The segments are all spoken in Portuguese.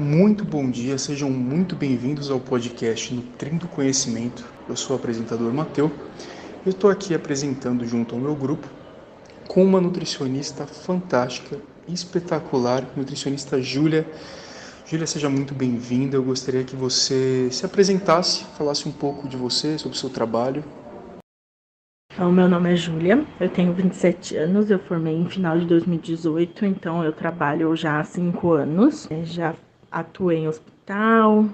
Muito bom dia, sejam muito bem-vindos ao podcast Nutrindo Conhecimento. Eu sou o apresentador Matheus. Eu estou aqui apresentando junto ao meu grupo com uma nutricionista fantástica, espetacular, nutricionista Júlia. Júlia, seja muito bem-vinda. Eu gostaria que você se apresentasse, falasse um pouco de você, sobre o seu trabalho. Então, meu nome é Júlia, eu tenho 27 anos, eu formei em final de 2018, então eu trabalho já há 5 anos. Já atuei em hospital,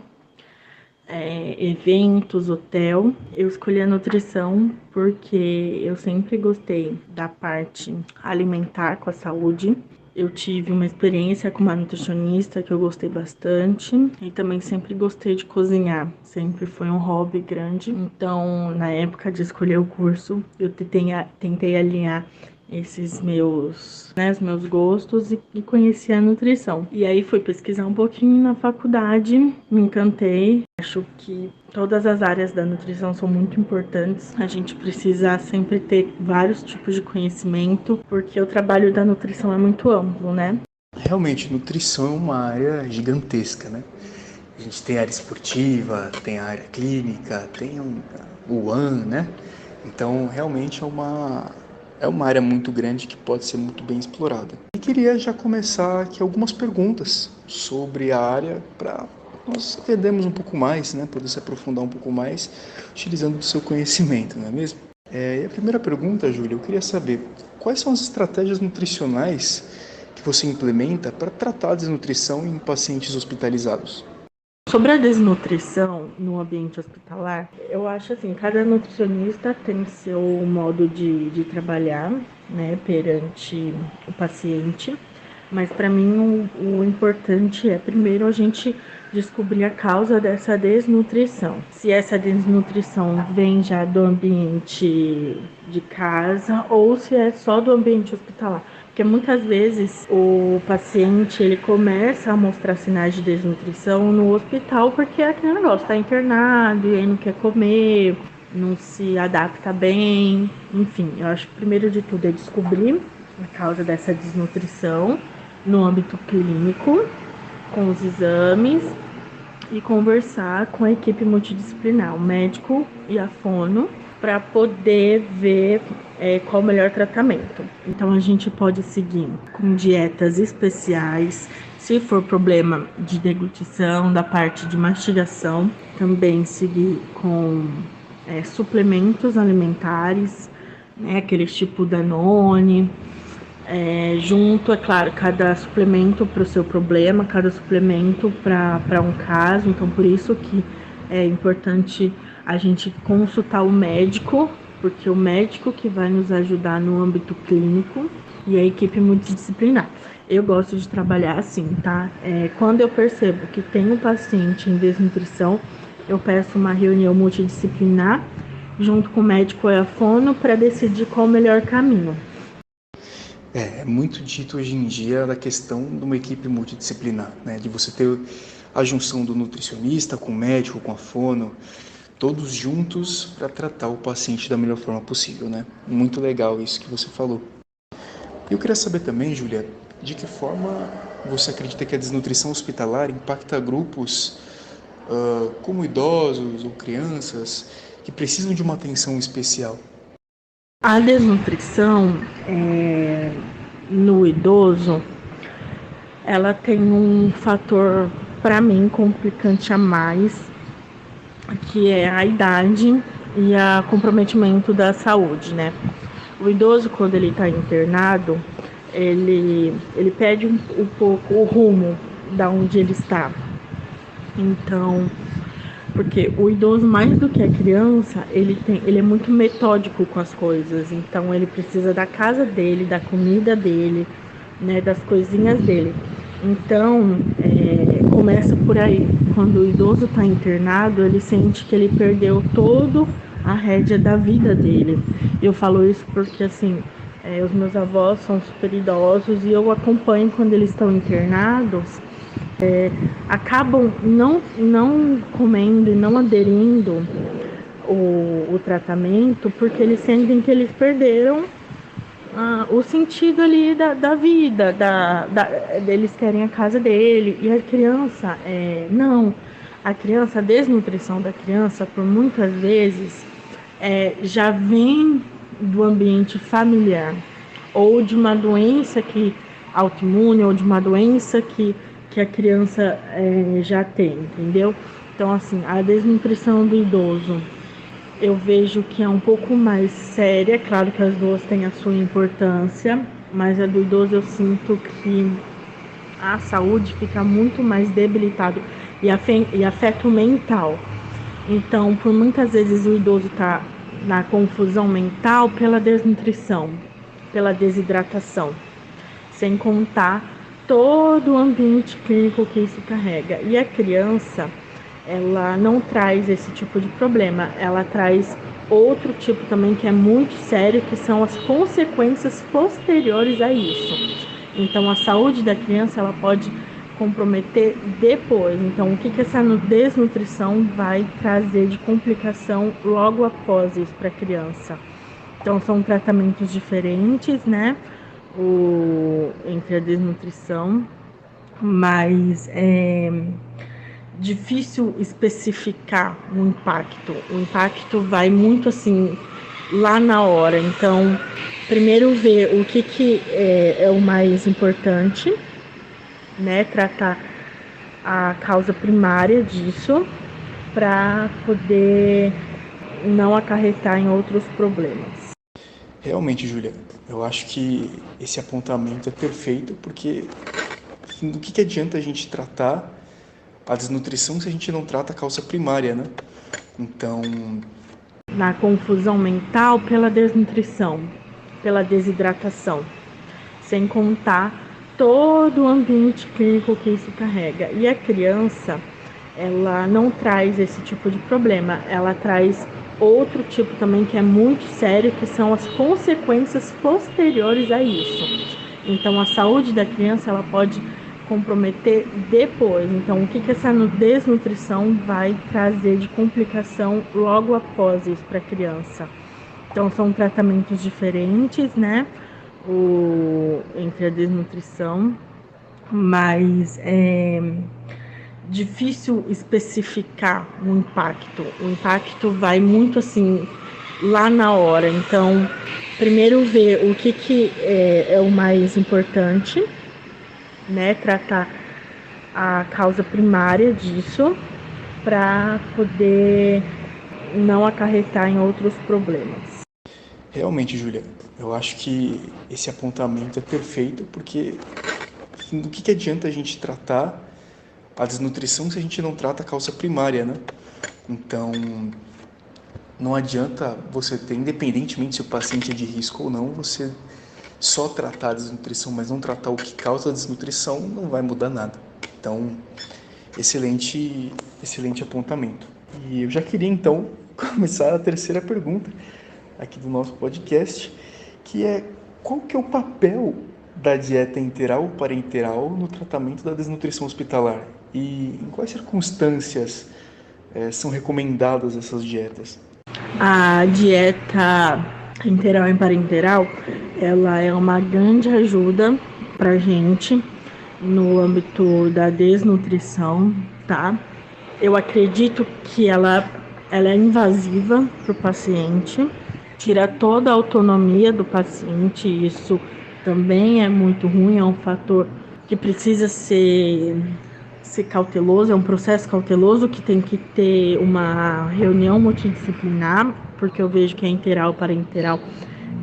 eventos, hotel. Eu escolhi a nutrição porque eu sempre gostei da parte alimentar com a saúde. Eu tive uma experiência com uma nutricionista que eu gostei bastante e também sempre gostei de cozinhar, sempre foi um hobby grande. Então, na época de escolher o curso, eu tentei alinhar os meus gostos e conheci a nutrição. E aí fui pesquisar um pouquinho na faculdade, me encantei. Acho que todas as áreas da nutrição são muito importantes. A gente precisa sempre ter vários tipos de conhecimento, porque o trabalho da nutrição é muito amplo, né? Realmente, nutrição é uma área gigantesca, né? A gente tem a área esportiva, tem a área clínica, tem o AN, né? Então, realmente é uma área muito grande que pode ser muito bem explorada. E queria já começar aqui algumas perguntas sobre a área para nós entendermos um pouco mais, né? Poder se aprofundar um pouco mais utilizando o seu conhecimento, não é mesmo? E a primeira pergunta, Júlia, eu queria saber quais são as estratégias nutricionais que você implementa para tratar a desnutrição em pacientes hospitalizados? Sobre a desnutrição no ambiente hospitalar, eu acho assim, cada nutricionista tem seu modo de trabalhar, né, perante o paciente, mas para mim o importante é primeiro a gente descobrir a causa dessa desnutrição. Se essa desnutrição vem já do ambiente de casa ou se é só do ambiente hospitalar. Porque muitas vezes o paciente ele começa a mostrar sinais de desnutrição no hospital porque é aquele negócio, está internado e aí não quer comer, não se adapta bem. Enfim, eu acho que primeiro de tudo é descobrir a causa dessa desnutrição no âmbito clínico, com os exames e conversar com a equipe multidisciplinar, o médico e a fono, para poder ver qual o melhor tratamento. Então a gente pode seguir com dietas especiais, se for problema de deglutição, da parte de mastigação, também seguir com suplementos alimentares, né, aqueles tipo Danone, junto, é claro, cada suplemento para o seu problema, cada suplemento para um caso. Então, por isso que é importante a gente consultar o médico, porque o médico que vai nos ajudar no âmbito clínico e a equipe multidisciplinar. Eu gosto de trabalhar assim, tá? Quando eu percebo que tem um paciente em desnutrição, eu peço uma reunião multidisciplinar junto com o médico e a fono para decidir qual o melhor caminho. É muito dito hoje em dia da questão de uma equipe multidisciplinar, né? De você ter a junção do nutricionista com o médico, com a fono, todos juntos para tratar o paciente da melhor forma possível, né? Muito legal isso que você falou. E eu queria saber também, Júlia, de que forma você acredita que a desnutrição hospitalar impacta grupos como idosos ou crianças que precisam de uma atenção especial? A desnutrição no idoso, ela tem um fator, para mim, complicante a mais, que é a idade e o comprometimento da saúde, né? O idoso, quando ele está internado, ele perde um pouco o rumo da onde ele está. Então, porque o idoso, mais do que a criança, ele é muito metódico com as coisas. Então, ele precisa da casa dele, da comida dele, né, das coisinhas dele. Então, começa por aí. Quando o idoso está internado, ele sente que ele perdeu todo a rédea da vida dele. Eu falo isso porque, assim, os meus avós são super idosos e eu acompanho quando eles estão internados. Acabam não comendo e não aderindo o tratamento porque eles sentem que eles perderam o sentido ali da vida, deles terem a casa dele. E a criança, não. A criança, a desnutrição da criança, por muitas vezes, já vem do ambiente familiar, ou de uma doença autoimune, ou de uma doença que a criança já tem, entendeu? Então, assim, a desnutrição do idoso, eu vejo que é um pouco mais séria. Claro que as duas têm a sua importância, mas a do idoso eu sinto que a saúde fica muito mais debilitada e afeta o mental. Então, por muitas vezes o idoso está na confusão mental pela desnutrição, pela desidratação, sem contar todo o ambiente clínico que isso carrega. E a criança, ela não traz esse tipo de problema, ela traz outro tipo também que é muito sério, que são as consequências posteriores a isso. Então, a saúde da criança, ela pode comprometer depois. Então, o que essa desnutrição vai trazer de complicação logo após isso para a criança? Então, são tratamentos diferentes, né? Entre a desnutrição, mas é difícil especificar o impacto. O impacto vai muito assim lá na hora. Então, primeiro ver o que é o mais importante, né? Tratar a causa primária disso para poder não acarretar em outros problemas. Realmente, Júlia, eu acho que esse apontamento é perfeito, porque do que adianta a gente tratar a desnutrição se a gente não trata a causa primária, né? Então, na confusão mental pela desnutrição, pela desidratação, sem contar todo o ambiente clínico que isso carrega. E a criança, ela não traz esse tipo de problema, ela traz outro tipo também que é muito sério, que são as consequências posteriores a isso. Então, a saúde da criança, ela pode comprometer depois. Então, o que essa desnutrição vai trazer de complicação logo após isso para a criança? Então, são tratamentos diferentes, né? Entre a desnutrição, mas é difícil especificar o impacto. O impacto vai muito assim lá na hora. Então, primeiro ver o que é o mais importante, né? Tratar a causa primária disso para poder não acarretar em outros problemas. realmente, Júlia, eu acho que esse apontamento é perfeito, porque do que adianta a gente tratar a desnutrição se a gente não trata a causa primária, né? Então, não adianta você ter, independentemente se o paciente é de risco ou não, você só tratar a desnutrição, mas não tratar o que causa a desnutrição, não vai mudar nada. Então, excelente apontamento. E eu já queria, então, começar a terceira pergunta aqui do nosso podcast, que é: qual que é o papel da dieta enteral ou parenteral no tratamento da desnutrição hospitalar? E em quais circunstâncias são recomendadas essas dietas? A dieta enteral e parenteral, ela é uma grande ajuda para gente no âmbito da desnutrição, tá? Eu acredito que ela é invasiva para o paciente, tira toda a autonomia do paciente. Isso também é muito ruim, é um fator que precisa ser cauteloso, é um processo cauteloso que tem que ter uma reunião multidisciplinar, porque eu vejo que a enteral parenteral,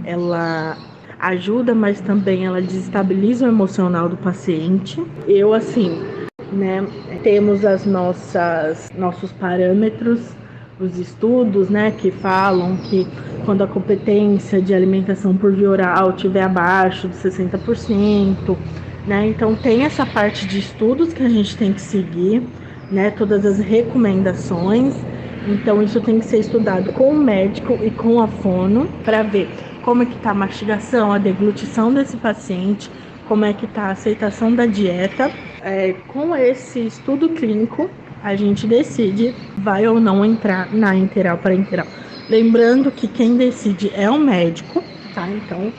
ela ajuda, mas também ela desestabiliza o emocional do paciente. Eu, assim, né, temos nossos parâmetros, os estudos, né, que falam que quando a competência de alimentação por via oral estiver abaixo de 60%, né, então tem essa parte de estudos que a gente tem que seguir, né, todas as recomendações. Então isso tem que ser estudado com o médico e com a fono para ver como é que está a mastigação, a deglutição desse paciente, como é que está a aceitação da dieta. Com esse estudo clínico, a gente decide vai ou não entrar na enteral parenteral. Lembrando que quem decide é o médico, tá? Então,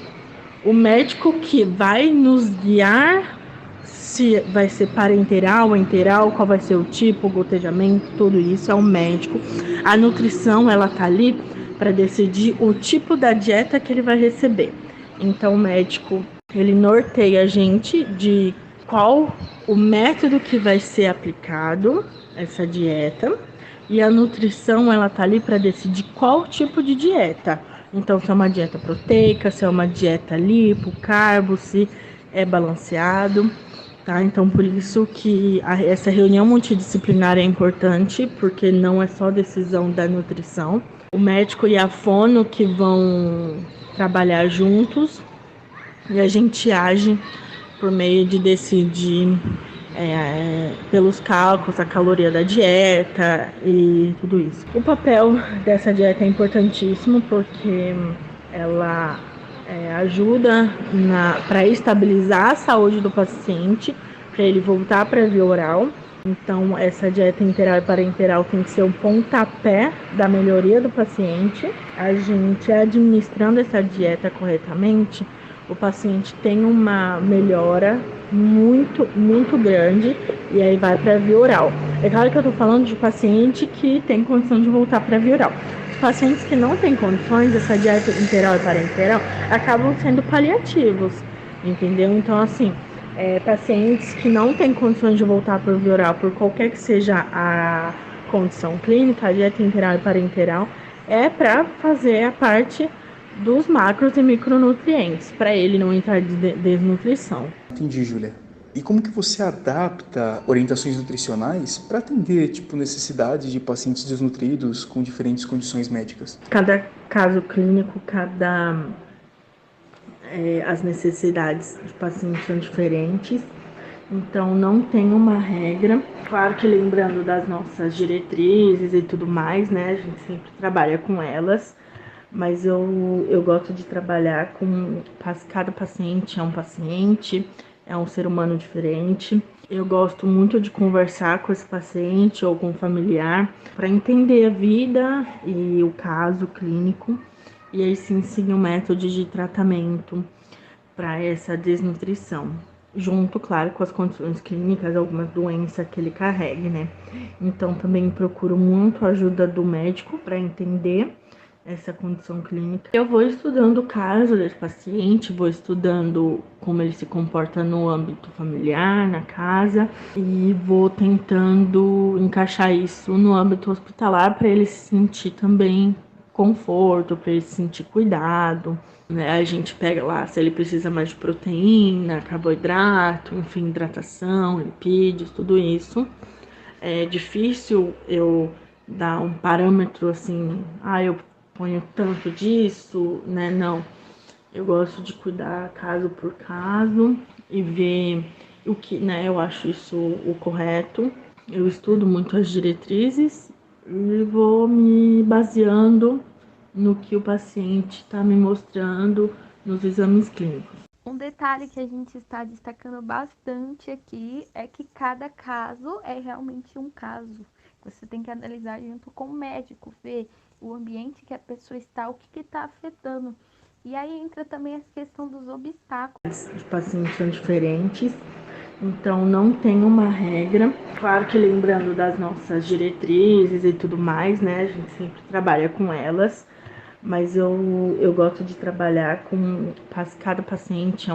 O médico que vai nos guiar se vai ser parenteral, enteral, qual vai ser o tipo, o gotejamento, tudo isso é o médico. A nutrição, ela tá ali para decidir o tipo da dieta que ele vai receber. Então, o médico, ele norteia a gente de qual o método que vai ser aplicado essa dieta. E a nutrição, ela tá ali para decidir qual tipo de dieta. Então, se é uma dieta proteica, se é uma dieta lipo, carbo, se é balanceado, tá? Então, por isso que essa reunião multidisciplinar é importante, porque não é só decisão da nutrição. O médico e a fono que vão trabalhar juntos e a gente age por meio de decidir pelos cálculos, a caloria da dieta e tudo isso. O papel dessa dieta é importantíssimo porque ela ajuda para estabilizar a saúde do paciente, para ele voltar para a via oral. Então, essa dieta interal e parenteral tem que ser um pontapé da melhoria do paciente. A gente administrando essa dieta corretamente, o paciente tem uma melhora muito, muito grande e aí vai para a via oral. É claro que eu estou falando de paciente que tem condição de voltar para a via oral. Os pacientes que não têm condições, essa dieta interal e parenteral acabam sendo paliativos, entendeu? Então, assim, pacientes que não têm condições de voltar para o via oral por qualquer que seja a condição clínica, a dieta interal e parenteral é para fazer a parte dos macros e micronutrientes, para ele não entrar de desnutrição. Entendi, Júlia. E como que você adapta orientações nutricionais para atender, necessidades de pacientes desnutridos com diferentes condições médicas? Cada caso clínico, as necessidades dos pacientes são diferentes, então não tem uma regra. Claro que lembrando das nossas diretrizes e tudo mais, né? A gente sempre trabalha com elas, mas eu gosto de trabalhar com cada paciente é um ser humano diferente. Eu gosto muito de conversar com esse paciente ou com o familiar para entender a vida e o caso clínico e aí sim seguir um método de tratamento para essa desnutrição. Junto, claro, com as condições clínicas, algumas doenças que ele carregue, né? Então, também procuro muito a ajuda do médico para entender essa condição clínica. Eu vou estudando o caso desse paciente, vou estudando como ele se comporta no âmbito familiar, na casa, e vou tentando encaixar isso no âmbito hospitalar para ele se sentir também conforto, para ele se sentir cuidado. Né? A gente pega lá se ele precisa mais de proteína, carboidrato, enfim, hidratação, lipídios, tudo isso. É difícil eu dar um parâmetro assim, eu ponho tanto disso, né? Não. Eu gosto de cuidar caso por caso e ver o que, né? Eu acho isso o correto. Eu estudo muito as diretrizes e vou me baseando no que o paciente está me mostrando nos exames clínicos. Um detalhe que a gente está destacando bastante aqui é que cada caso é realmente um caso. Você tem que analisar junto com o médico, ver o ambiente que a pessoa está, o que está afetando. E aí entra também a questão dos obstáculos. Os pacientes são diferentes, então não tem uma regra. Claro que lembrando das nossas diretrizes e tudo mais, né? A gente sempre trabalha com elas, mas eu gosto de trabalhar com cada paciente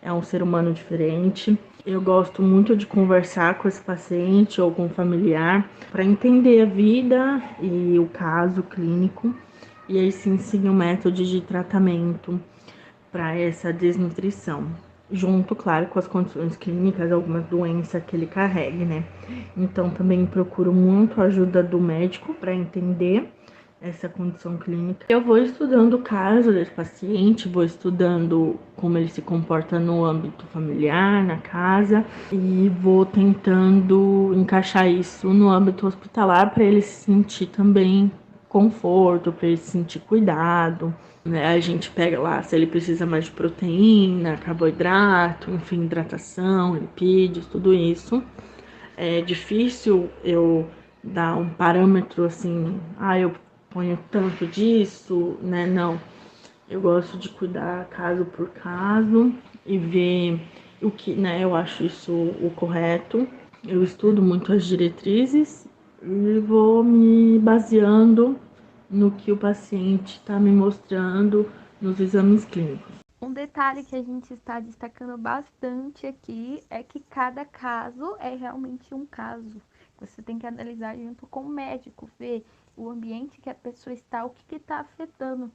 é um ser humano diferente. Eu gosto muito de conversar com esse paciente ou com o familiar para entender a vida e o caso clínico e aí sim seguir um método de tratamento para essa desnutrição. Junto, claro, com as condições clínicas, algumas doenças que ele carregue, né? Então, também procuro muito a ajuda do médico para entender essa condição clínica. Eu vou estudando o caso desse paciente, vou estudando como ele se comporta no âmbito familiar, na casa, e vou tentando encaixar isso no âmbito hospitalar para ele se sentir também conforto, para ele se sentir cuidado. Né? A gente pega lá se ele precisa mais de proteína, carboidrato, enfim, hidratação, lipídios, tudo isso. É difícil eu dar um parâmetro assim, eu ponho tanto disso, né? Não. Eu gosto de cuidar caso por caso e ver o que, né, eu acho isso o correto. Eu estudo muito as diretrizes e vou me baseando no que o paciente está me mostrando nos exames clínicos. Um detalhe que a gente está destacando bastante aqui é que cada caso é realmente um caso. Você tem que analisar junto com o médico, ver o ambiente que a pessoa está, o que está afetando.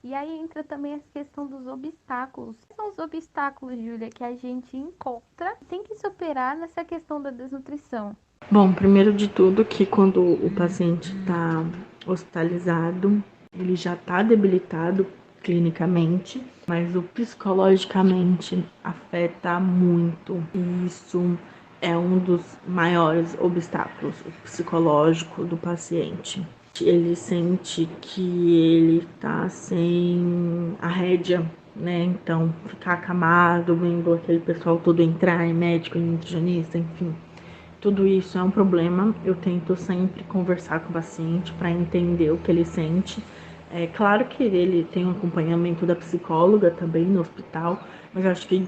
E aí entra também a questão dos obstáculos. Quais são os obstáculos, Júlia, que a gente encontra e tem que superar nessa questão da desnutrição? Bom, primeiro de tudo que quando o paciente está hospitalizado, ele já está debilitado clinicamente, mas o psicologicamente afeta muito. E isso é um dos maiores obstáculos, o psicológico do paciente. Ele sente que ele tá sem a rédea, né? Então, ficar acamado, vendo aquele pessoal todo entrar, médico, nutricionista, enfim. Tudo isso é um problema. Eu tento sempre conversar com o paciente para entender o que ele sente. É claro que ele tem um acompanhamento da psicóloga também no hospital, mas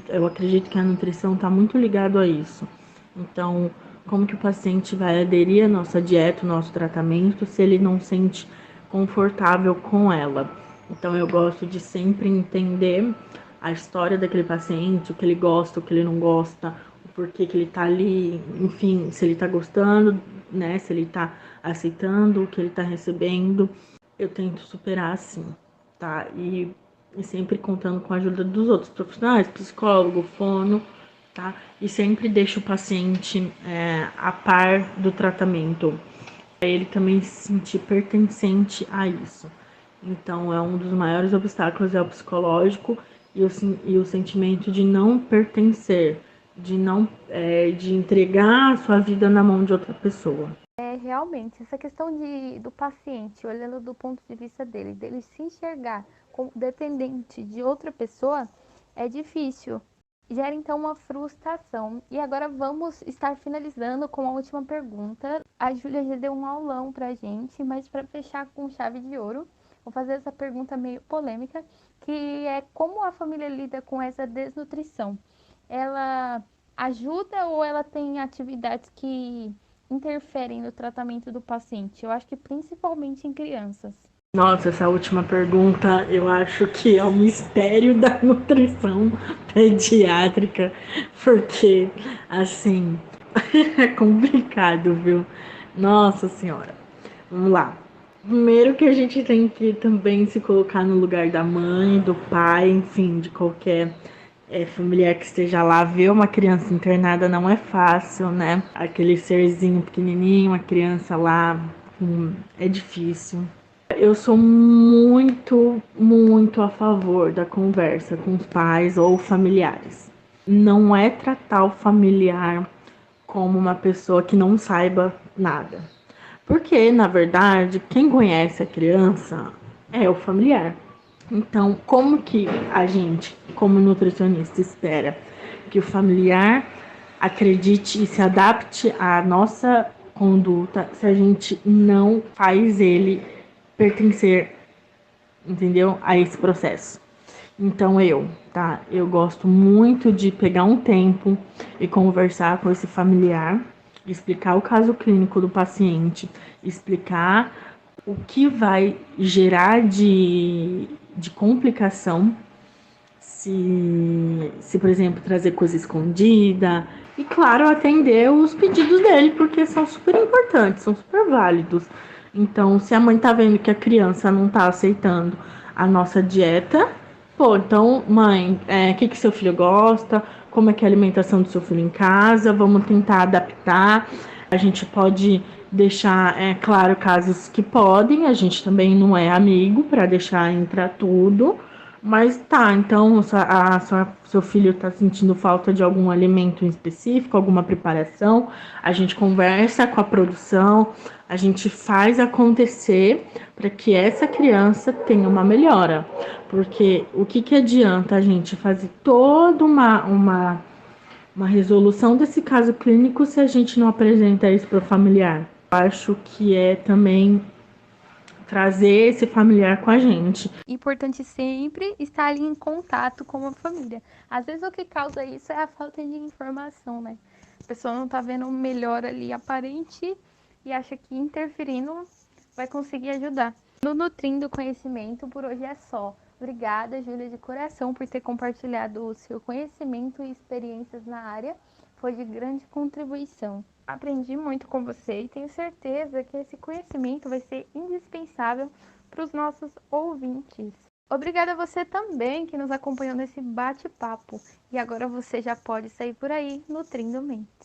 eu acredito que a nutrição está muito ligado a isso. Então, como que o paciente vai aderir à nossa dieta, ao nosso tratamento, se ele não se sente confortável com ela? Então, eu gosto de sempre entender a história daquele paciente, o que ele gosta, o que ele não gosta, o porquê que ele tá ali, enfim, se ele tá gostando, né? Se ele tá aceitando o que ele tá recebendo. Eu tento superar assim, tá? E sempre contando com a ajuda dos outros profissionais, psicólogo, fono, tá? E sempre deixo o paciente a par do tratamento, para ele também se sentir pertencente a isso. Então, é um dos maiores obstáculos é o psicológico e o sentimento de não pertencer, de não de entregar a sua vida na mão de outra pessoa. Realmente, essa questão do paciente, olhando do ponto de vista dele se enxergar como dependente de outra pessoa, é difícil. Gera então uma frustração. E agora vamos estar finalizando com a última pergunta. A Júlia já deu um aulão pra gente, mas para fechar com chave de ouro, vou fazer essa pergunta meio polêmica, que é como a família lida com essa desnutrição? Ela ajuda ou ela tem atividades que interferem no tratamento do paciente? Eu acho que principalmente em crianças. Nossa, essa última pergunta eu acho que é o mistério da nutrição pediátrica, porque, assim, é complicado, viu? Nossa Senhora. Vamos lá. Primeiro que a gente tem que também se colocar no lugar da mãe, do pai, enfim, de qualquer familiar que esteja lá. Ver uma criança internada não é fácil, né? Aquele serzinho pequenininho, uma criança lá, é difícil. Eu sou muito, muito a favor da conversa com os pais ou familiares. Não é tratar o familiar como uma pessoa que não saiba nada. Porque, na verdade, quem conhece a criança é o familiar. Então, como que a gente, como nutricionista, espera que o familiar acredite e se adapte à nossa conduta se a gente não faz ele pertencer, entendeu? A esse processo. Então tá? Eu gosto muito de pegar um tempo e conversar com esse familiar, explicar o caso clínico do paciente, explicar o que vai gerar de complicação se, por exemplo, trazer coisa escondida. E, claro, atender os pedidos dele, porque são super importantes, são super válidos. Então, se a mãe tá vendo que a criança não tá aceitando a nossa dieta, pô, então, mãe, o que seu filho gosta? Como é que é a alimentação do seu filho em casa? Vamos tentar adaptar. A gente pode deixar, claro, casos que podem, a gente também não é amigo para deixar entrar tudo. Mas tá, então seu filho está sentindo falta de algum alimento em específico, alguma preparação, a gente conversa com a produção, a gente faz acontecer para que essa criança tenha uma melhora. Porque o que adianta a gente fazer toda uma resolução desse caso clínico se a gente não apresenta isso para o familiar? Acho que é também trazer esse familiar com a gente. Importante sempre estar ali em contato com a família. Às vezes o que causa isso é a falta de informação, né? A pessoa não tá vendo o melhor ali aparente e acha que interferindo vai conseguir ajudar. No Nutrindo Conhecimento, por hoje é só. Obrigada, Júlia, de coração, por ter compartilhado o seu conhecimento e experiências na área. Foi de grande contribuição. Aprendi muito com você e tenho certeza que esse conhecimento vai ser indispensável para os nossos ouvintes. Obrigada a você também que nos acompanhou nesse bate-papo. E agora você já pode sair por aí nutrindo mentes.